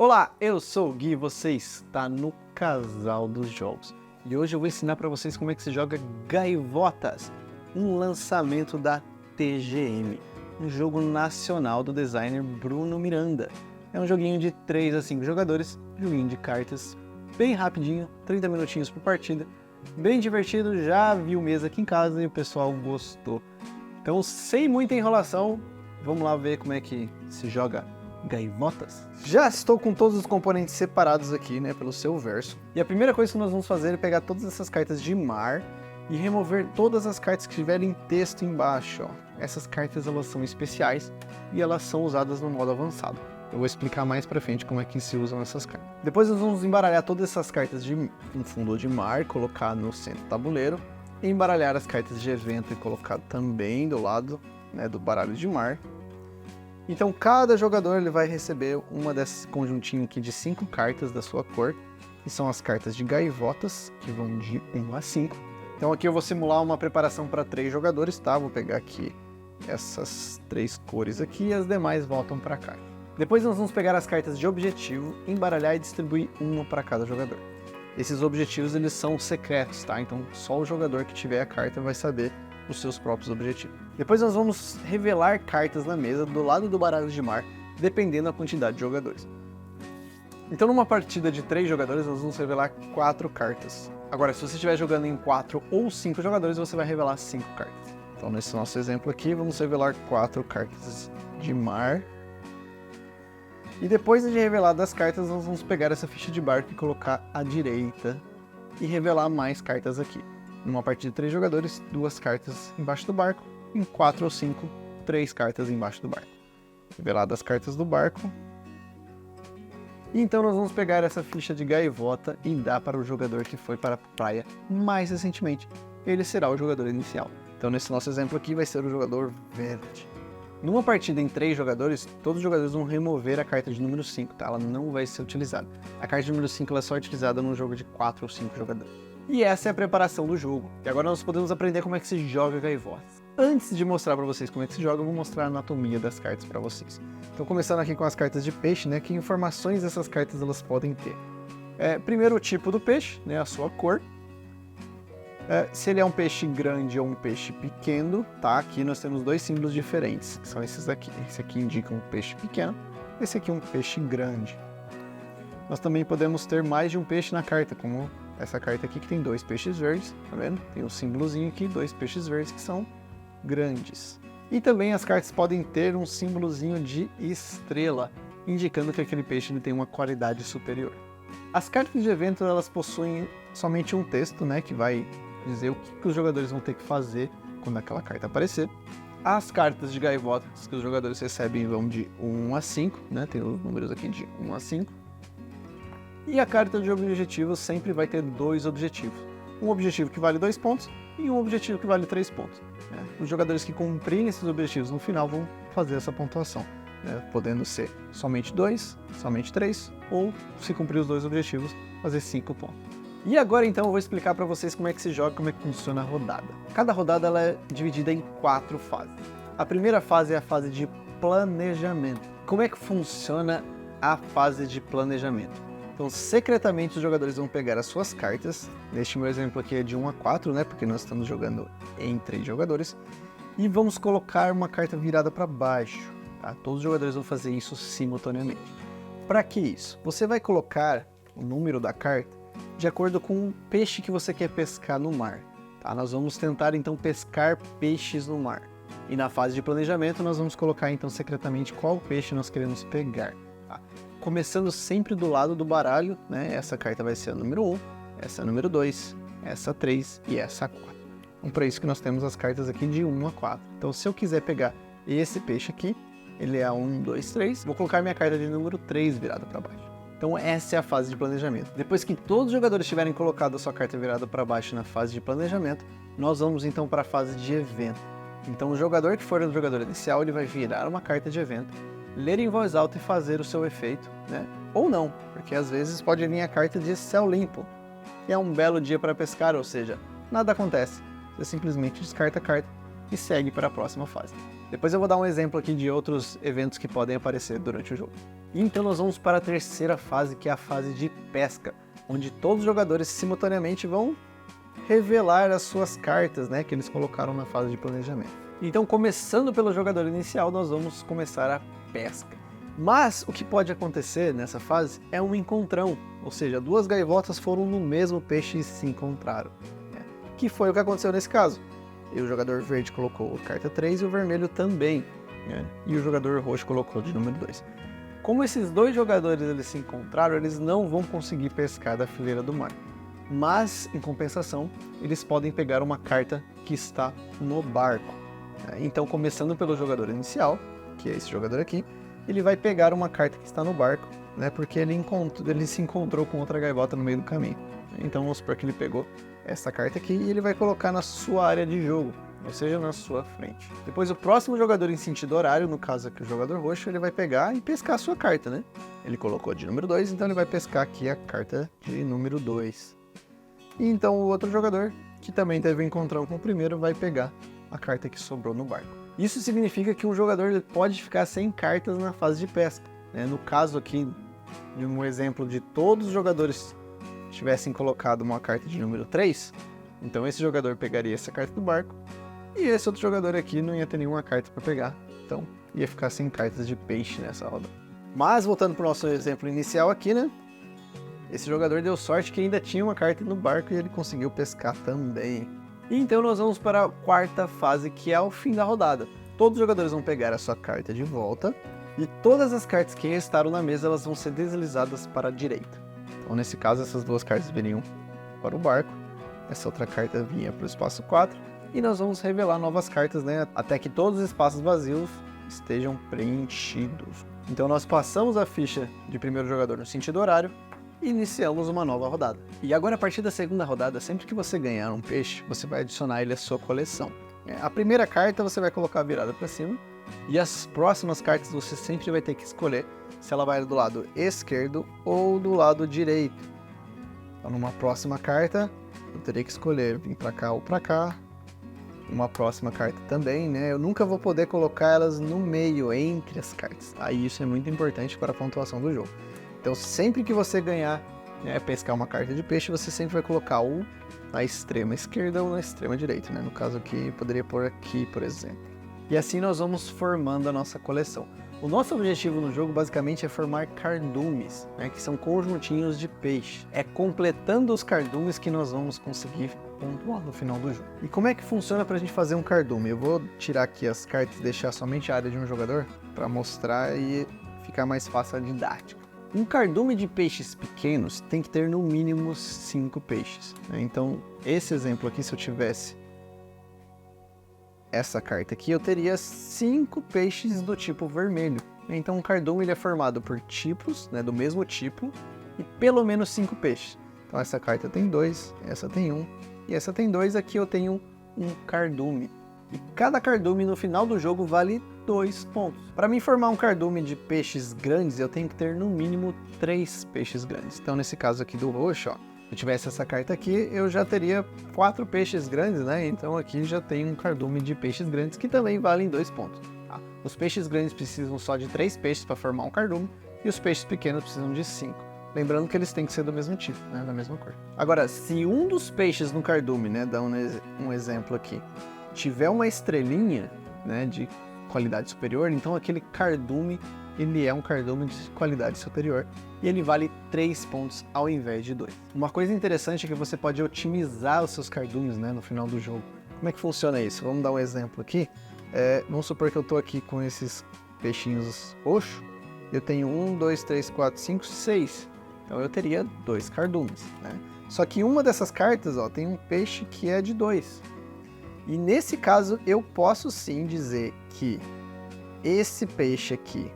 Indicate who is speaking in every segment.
Speaker 1: Olá, eu sou o Gui e você está no Casal dos Jogos. E hoje eu vou ensinar para vocês como é que se joga Gaivotas, um lançamento da TGM, um jogo nacional do designer Bruno Miranda. É um joguinho de 3 a 5 jogadores, joguinho de cartas, bem rapidinho, 30 minutinhos por partida, bem divertido, já vi o mês aqui em casa e o pessoal gostou. Então, sem muita enrolação, vamos lá ver como é que se joga Gaivotas. Já estou com todos os componentes separados aqui, né, pelo seu verso. E a primeira coisa que nós vamos fazer é pegar todas essas cartas de mar e remover todas as cartas que tiverem texto embaixo, ó. Essas cartas elas são especiais e elas são usadas no modo avançado. Eu vou explicar mais pra frente como é que se usam essas cartas. Depois nós vamos embaralhar todas essas cartas de um fundo de mar, colocar no centro do tabuleiro, e embaralhar as cartas de evento e colocar também do lado, né, do baralho de mar. Então cada jogador ele vai receber uma desses conjuntinhos aqui de 5 cartas da sua cor, que são as cartas de Gaivotas, que vão de 1 a 5. Então aqui eu vou simular uma preparação para 3 jogadores, tá? Vou pegar aqui essas 3 cores aqui e as demais voltam para cá. Depois nós vamos pegar as cartas de objetivo, embaralhar e distribuir uma para cada jogador. Esses objetivos eles são secretos, tá? Então só o jogador que tiver a carta vai saber os seus próprios objetivos. Depois nós vamos revelar cartas na mesa do lado do baralho de mar, dependendo da quantidade de jogadores. Então numa partida de 3 jogadores nós vamos revelar 4 cartas. Agora se você estiver jogando em 4 ou 5 jogadores você vai revelar 5 cartas. Então nesse nosso exemplo aqui vamos revelar 4 cartas de mar. E depois de revelar das cartas nós vamos pegar essa ficha de barco e colocar à direita e revelar mais cartas aqui. Numa partida de 3 jogadores, 2 cartas embaixo do barco. Em 4 ou 5, 3 cartas embaixo do barco. Reveladas as cartas do barco. E então nós vamos pegar essa ficha de gaivota e dar para o jogador que foi para a praia mais recentemente. Ele será o jogador inicial. Então nesse nosso exemplo aqui vai ser o jogador verde. Numa partida em 3 jogadores, todos os jogadores vão remover a carta de número 5, tá? Ela não vai ser utilizada. A carta de número 5 ela é só utilizada num jogo de 4 ou 5 jogadores. E essa é a preparação do jogo. E agora nós podemos aprender como é que se joga Gaivotas. Antes de mostrar para vocês como é que se joga, eu vou mostrar a anatomia das cartas para vocês. Então começando aqui com as cartas de peixe, né? Que informações essas cartas elas podem ter? Primeiro o tipo do peixe, né? A sua cor. Se ele é um peixe grande ou um peixe pequeno, tá? Aqui nós temos 2 símbolos diferentes, que são esses aqui. Esse aqui indica um peixe pequeno, esse aqui um peixe grande. Nós também podemos ter mais de um peixe na carta, como essa carta aqui que tem 2 peixes verdes, tá vendo? Tem um símbolozinho aqui, 2 peixes verdes que são grandes. E também as cartas podem ter um símbolozinho de estrela, indicando que aquele peixe ele tem uma qualidade superior. As cartas de evento elas possuem somente um texto, né, que vai dizer o que os jogadores vão ter que fazer quando aquela carta aparecer. As cartas de gaivotas que os jogadores recebem vão de 1 a 5, né, tem os números aqui de 1 a 5. E a carta de objetivo sempre vai ter 2 objetivos. Um objetivo que vale 2 pontos e um objetivo que vale 3 pontos. Né? Os jogadores que cumprirem esses objetivos no final vão fazer essa pontuação, né? Podendo ser somente 2, somente 3, ou se cumprir os 2 objetivos, fazer 5 pontos. E agora então eu vou explicar para vocês como é que se joga, como é que funciona a rodada. Cada rodada ela é dividida em 4 fases. A primeira fase é a fase de planejamento. Como é que funciona a fase de planejamento? Então, secretamente, os jogadores vão pegar as suas cartas. Neste meu exemplo aqui é de 1 a 4, né? Porque nós estamos jogando em 3 jogadores. E vamos colocar uma carta virada para baixo. Tá? Todos os jogadores vão fazer isso simultaneamente. Para que isso? Você vai colocar o número da carta de acordo com o peixe que você quer pescar no mar. Tá? Nós vamos tentar, então, pescar peixes no mar. E na fase de planejamento, nós vamos colocar, então, secretamente qual peixe nós queremos pegar. Tá? Começando sempre do lado do baralho, né? Essa carta vai ser a número 1, essa a número 2, essa 3 e essa 4. Então, para isso que nós temos as cartas aqui de 1 a 4. Então, se eu quiser pegar esse peixe aqui, ele é a 1, 2, 3, vou colocar minha carta de número 3 virada para baixo. Então, essa é a fase de planejamento. Depois que todos os jogadores tiverem colocado a sua carta virada para baixo na fase de planejamento, nós vamos então para a fase de evento. Então, o jogador que for o jogador inicial, ele vai virar uma carta de evento, ler em voz alta e fazer o seu efeito, né? Ou não, porque às vezes pode vir a carta de céu limpo, que é um belo dia para pescar, ou seja, nada acontece. Você simplesmente descarta a carta e segue para a próxima fase. Depois eu vou dar um exemplo aqui de outros eventos que podem aparecer durante o jogo. Então nós vamos para a terceira fase, que é a fase de pesca, onde todos os jogadores simultaneamente vão revelar as suas cartas, né, que eles colocaram na fase de planejamento. Então, começando pelo jogador inicial, nós vamos começar a pesca. Mas o que pode acontecer nessa fase é um encontrão, ou seja, duas gaivotas foram no mesmo peixe e se encontraram, né? Que foi o que aconteceu nesse caso. E o jogador verde colocou carta 3 e o vermelho também, né? E o jogador roxo colocou de número 2. Como esses dois jogadores eles se encontraram, eles não vão conseguir pescar da fileira do mar. Mas, em compensação, eles podem pegar uma carta que está no barco. Então, começando pelo jogador inicial, que é esse jogador aqui, ele vai pegar uma carta que está no barco, né, porque ele se encontrou com outra gaivota no meio do caminho. Então, vamos supor que ele pegou essa carta aqui e ele vai colocar na sua área de jogo, ou seja, na sua frente. Depois, o próximo jogador em sentido horário, no caso aqui o jogador roxo, ele vai pegar e pescar a sua carta, né? Ele colocou de número 2, então ele vai pescar aqui a carta de número 2. E então o outro jogador, que também teve um encontrão com o primeiro, vai pegar a carta que sobrou no barco. Isso significa que um jogador pode ficar sem cartas na fase de pesca, né? No caso aqui, de um exemplo de todos os jogadores tivessem colocado uma carta de número 3, então esse jogador pegaria essa carta do barco, e esse outro jogador aqui não ia ter nenhuma carta para pegar, então ia ficar sem cartas de peixe nessa roda. Mas voltando para o nosso exemplo inicial aqui, né? Esse jogador deu sorte que ainda tinha uma carta no barco e ele conseguiu pescar também. E então nós vamos para a quarta fase, que é o fim da rodada. Todos os jogadores vão pegar a sua carta de volta e todas as cartas que restaram na mesa elas vão ser deslizadas para a direita. Então nesse caso essas duas cartas viriam para o barco, essa outra carta vinha para o espaço 4 e nós vamos revelar novas cartas, né, até que todos os espaços vazios estejam preenchidos. Então nós passamos a ficha de primeiro jogador no sentido horário e iniciamos uma nova rodada. E agora, a partir da segunda rodada, sempre que você ganhar um peixe, você vai adicionar ele à sua coleção. A primeira carta você vai colocar virada para cima, e as próximas cartas você sempre vai ter que escolher se ela vai do lado esquerdo ou do lado direito. Então, numa próxima carta, eu terei que escolher vir para cá ou para cá. Uma próxima carta também, né? Eu nunca vou poder colocar elas no meio, entre as cartas. Aí isso é muito importante para a pontuação do jogo. Então, sempre que você ganhar, né, pescar uma carta de peixe, você sempre vai colocar ou na extrema esquerda ou na extrema direita, né? No caso aqui, poderia pôr aqui, por exemplo. E assim nós vamos formando a nossa coleção. O nosso objetivo no jogo, basicamente, é formar cardumes, né, que são conjuntinhos de peixe. É completando os cardumes que nós vamos conseguir pontuar no final do jogo. E como é que funciona para a gente fazer um cardume? Eu vou tirar aqui as cartas e deixar somente a área de um jogador para mostrar e ficar mais fácil a didática. Um cardume de peixes pequenos tem que ter no mínimo 5 peixes, né? Então, esse exemplo aqui, se eu tivesse essa carta aqui, eu teria 5 peixes do tipo vermelho. Então, um cardume ele é formado por tipos, né, do mesmo tipo, e pelo menos 5 peixes. Então, essa carta tem 2, essa tem 1, e essa tem 2, aqui eu tenho um cardume. E cada cardume no final do jogo vale 2 pontos. Para mim formar um cardume de peixes grandes, eu tenho que ter no mínimo 3 peixes grandes. Então nesse caso aqui do roxo, ó, se eu tivesse essa carta aqui, eu já teria 4 peixes grandes, né? Então aqui já tem um cardume de peixes grandes que também valem 2 pontos. Tá? Os peixes grandes precisam só de 3 peixes para formar um cardume e os peixes pequenos precisam de 5. Lembrando que eles têm que ser do mesmo tipo, né? Da mesma cor. Agora, se um dos peixes no cardume, né, dá um exemplo aqui, tiver uma estrelinha, né, de qualidade superior, então aquele cardume, ele é um cardume de qualidade superior e ele vale 3 pontos ao invés de 2. Uma coisa interessante é que você pode otimizar os seus cardumes, né, no final do jogo. Como é que funciona isso? Vamos dar um exemplo aqui. Vamos supor que eu estou aqui com esses peixinhos roxos, eu tenho 1, 2, 3, 4, 5, 6. Então eu teria 2 cardumes, né? Só que uma dessas cartas, ó, tem um peixe que é de 2. E nesse caso, eu posso sim dizer que esse peixe aqui,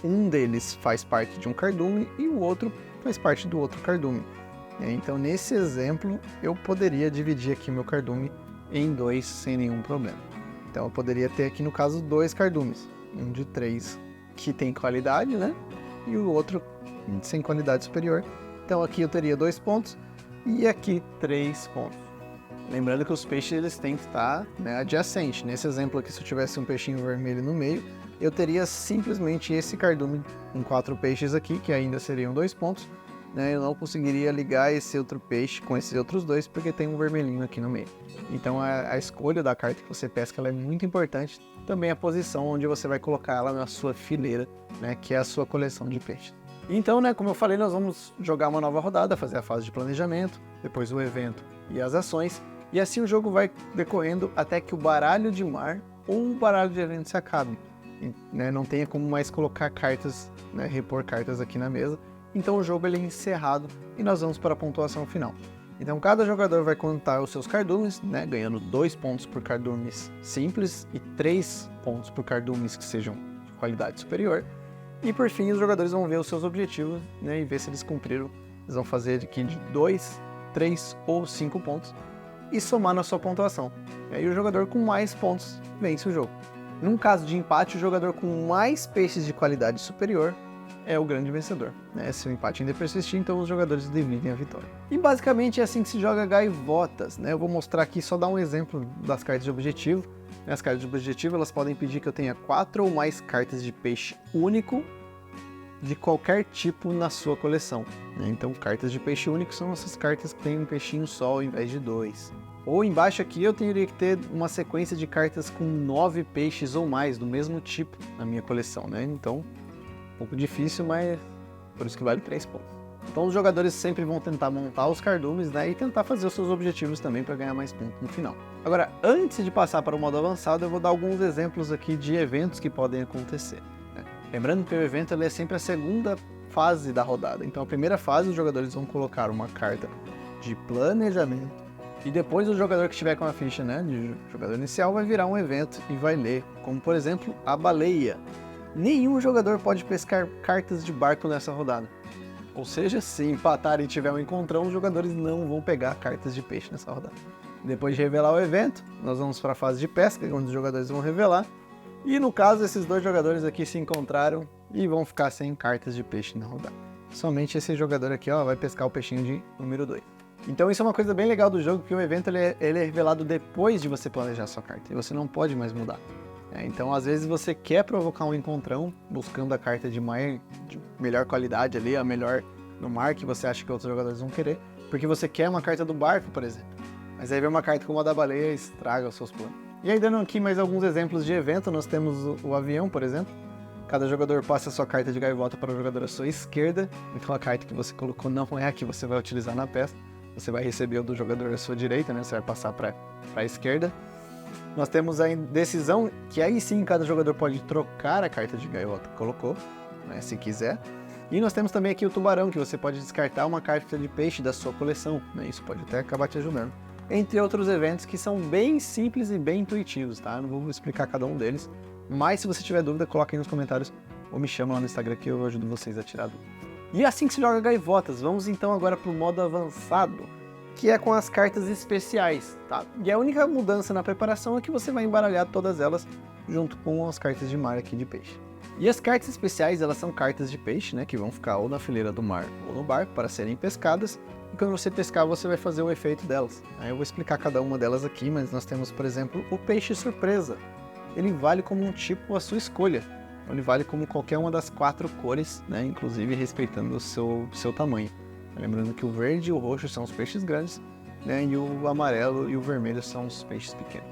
Speaker 1: um deles faz parte de um cardume e o outro faz parte do outro cardume. Então, nesse exemplo, eu poderia dividir aqui meu cardume em 2 sem nenhum problema. Então, eu poderia ter aqui, no caso, 2 cardumes. Um de 3 que tem qualidade, né? E o outro sem qualidade superior. Então, aqui eu teria 2 pontos e aqui 3 pontos. Lembrando que os peixes eles têm que estar, né, adjacentes. Nesse exemplo aqui, se eu tivesse um peixinho vermelho no meio, eu teria simplesmente esse cardume com 4 peixes aqui, que ainda seriam 2 pontos. Né? Eu não conseguiria ligar esse outro peixe com esses outros 2, porque tem um vermelhinho aqui no meio. Então a escolha da carta que você pesca ela é muito importante. Também a posição onde você vai colocar ela na sua fileira, né, que é a sua coleção de peixes. Então, né, como eu falei, nós vamos jogar uma nova rodada, fazer a fase de planejamento, depois o evento e as ações. E assim o jogo vai decorrendo até que o baralho de mar ou o baralho de evento se acabe. Né? Não tenha como mais colocar cartas, né, repor cartas aqui na mesa. Então o jogo ele é encerrado e nós vamos para a pontuação final. Então cada jogador vai contar os seus cardumes, né, ganhando 2 pontos por cardumes simples e 3 pontos por cardumes que sejam de qualidade superior. E por fim os jogadores vão ver os seus objetivos, né, e ver se eles cumpriram. Eles vão fazer aqui de 2, 3 ou 5 pontos e somar na sua pontuação. E aí o jogador com mais pontos vence o jogo. Num caso de empate, o jogador com mais peixes de qualidade superior é o grande vencedor. Né? Se o empate ainda persistir, então os jogadores dividem a vitória. E basicamente é assim que se joga gaivotas. Né? Eu vou mostrar aqui, só dar um exemplo das cartas de objetivo. As cartas de objetivo elas podem pedir que eu tenha 4 ou mais cartas de peixe único de qualquer tipo na sua coleção. Né? Então cartas de peixe único são essas cartas que tem um peixinho só ao invés de 2. Ou embaixo aqui eu teria que ter uma sequência de cartas com 9 peixes ou mais do mesmo tipo na minha coleção. Né? Então um pouco difícil, mas por isso que vale 3 pontos. Então os jogadores sempre vão tentar montar os cardumes, né, e tentar fazer os seus objetivos também para ganhar mais pontos no final. Agora, antes de passar para o modo avançado, eu vou dar alguns exemplos aqui de eventos que podem acontecer. Né? Lembrando que o evento ele é sempre a segunda fase da rodada. Então a primeira fase os jogadores vão colocar uma carta de planejamento e depois o jogador que estiver com a ficha, né, de jogador inicial vai virar um evento e vai ler, como por exemplo a baleia. Nenhum jogador pode pescar cartas de barco nessa rodada. Ou seja, se empatarem e tiver um encontrão, os jogadores não vão pegar cartas de peixe nessa rodada. Depois de revelar o evento, nós vamos para a fase de pesca, onde os jogadores vão revelar. E no caso, esses 2 jogadores aqui se encontraram e vão ficar sem cartas de peixe na rodada. Somente esse jogador aqui vai pescar o peixinho de número 2. Então isso é uma coisa bem legal do jogo, porque o evento ele é revelado depois de você planejar a sua carta. E você não pode mais mudar. Então, às vezes você quer provocar um encontrão, buscando a carta de melhor qualidade ali, a melhor no mar, que você acha que outros jogadores vão querer, porque você quer uma carta do barco, por exemplo. Mas aí vem uma carta como a da baleia e estraga os seus planos. E aí, dando aqui mais alguns exemplos de evento, nós temos o avião, por exemplo. Cada jogador passa a sua carta de gaivota para o jogador à sua esquerda, então a carta que você colocou não é a que você vai utilizar na peça. Você vai receber o do jogador à sua direita, né? Você vai passar para a esquerda. Nós temos a indecisão, que aí sim cada jogador pode trocar a carta de gaivota que colocou, né, se quiser. E nós temos também aqui o tubarão, que você pode descartar uma carta de peixe da sua coleção, né, isso pode até acabar te ajudando. Entre outros eventos que são bem simples e bem intuitivos, tá? Eu não vou explicar cada um deles, mas se você tiver dúvida, coloque aí nos comentários ou me chama lá no Instagram que eu ajudo vocês a tirar dúvida. E assim que se joga gaivotas, vamos então agora para o modo avançado, que é com as cartas especiais, tá? E a única mudança na preparação é que você vai embaralhar todas elas junto com as cartas de mar aqui de peixe. E as cartas especiais, elas são cartas de peixe, né, que vão ficar ou na fileira do mar ou no barco para serem pescadas, e quando você pescar você vai fazer o efeito delas. Aí eu vou explicar cada uma delas aqui, mas nós temos, por exemplo, o peixe surpresa. Ele vale como um tipo à sua escolha. Ele vale como qualquer uma das 4 cores, né, inclusive respeitando o seu tamanho. Lembrando que o verde e o roxo são os peixes grandes, né, e o amarelo e o vermelho são os peixes pequenos.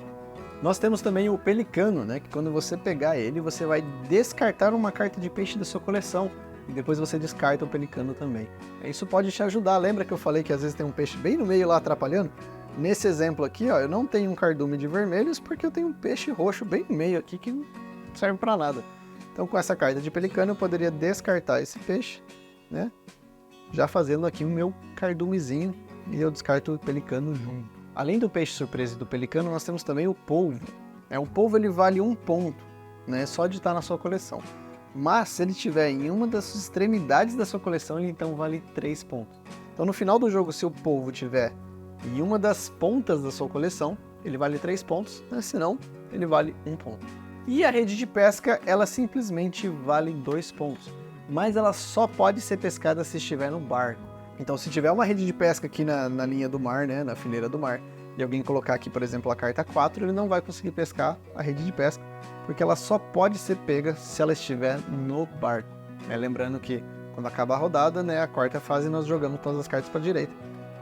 Speaker 1: Nós temos também o pelicano, né, que quando você pegar ele, você vai descartar uma carta de peixe da sua coleção. E depois você descarta o pelicano também. Isso pode te ajudar. Lembra que eu falei que às vezes tem um peixe bem no meio lá atrapalhando? Nesse exemplo aqui, eu não tenho um cardume de vermelhos porque eu tenho um peixe roxo bem no meio aqui que não serve para nada. Então com essa carta de pelicano eu poderia descartar esse peixe, né? Já fazendo aqui o meu cardumezinho e eu descarto o pelicano junto. Além do peixe surpresa e do pelicano, nós temos também o polvo. O polvo ele vale 1 ponto, né, só de estar na sua coleção. Mas se ele estiver em uma das extremidades da sua coleção, ele então vale 3 pontos. Então no final do jogo, se o polvo estiver em uma das pontas da sua coleção, ele vale 3 pontos, né, senão ele vale 1 ponto. E a rede de pesca, ela simplesmente vale 2 pontos. Mas ela só pode ser pescada se estiver no barco. Então se tiver uma rede de pesca aqui na linha do mar, né, na fileira do mar, e alguém colocar aqui, por exemplo, a carta 4, ele não vai conseguir pescar a rede de pesca, porque ela só pode ser pega se ela estiver no barco. Lembrando que quando acaba a rodada, né, a quarta fase, nós jogamos todas as cartas para a direita,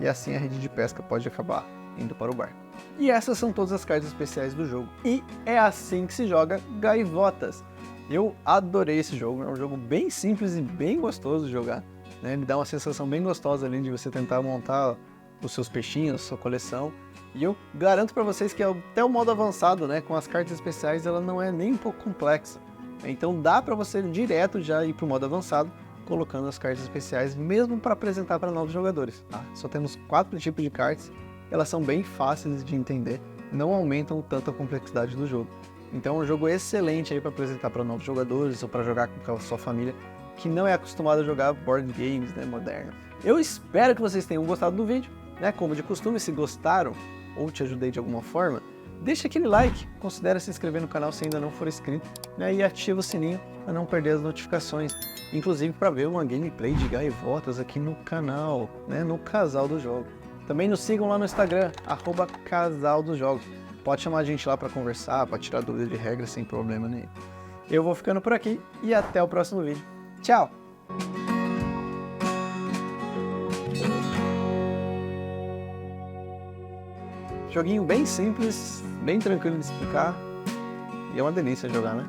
Speaker 1: e assim a rede de pesca pode acabar indo para o barco. E essas são todas as cartas especiais do jogo. E é assim que se joga Gaivotas. Eu adorei esse jogo, é um jogo bem simples e bem gostoso de jogar, né? Ele dá uma sensação bem gostosa ali de você tentar montar os seus peixinhos, sua coleção. E eu garanto para vocês que até o modo avançado, né, com as cartas especiais, ela não é nem um pouco complexa. Então dá para você direto já ir para o modo avançado, colocando as cartas especiais, mesmo para apresentar para novos jogadores. Tá? Só temos 4 tipos de cartas, elas são bem fáceis de entender, não aumentam tanto a complexidade do jogo. Então é um jogo excelente aí para apresentar para novos jogadores ou para jogar com a sua família que não é acostumada a jogar board games, né, modernos. Eu espero que vocês tenham gostado do vídeo, né? Como de costume, se gostaram ou te ajudei de alguma forma, deixa aquele like, considere se inscrever no canal se ainda não for inscrito, né? E ativa o sininho para não perder as notificações, inclusive para ver uma gameplay de Gaivotas aqui no canal, né? No Casal dos Jogos. Também nos sigam lá no Instagram, @casaldosjogos. Pode chamar a gente lá para conversar, para tirar dúvidas de regras sem problema nenhum. Eu vou ficando por aqui e até o próximo vídeo. Tchau! Joguinho bem simples, bem tranquilo de explicar e é uma delícia jogar, né?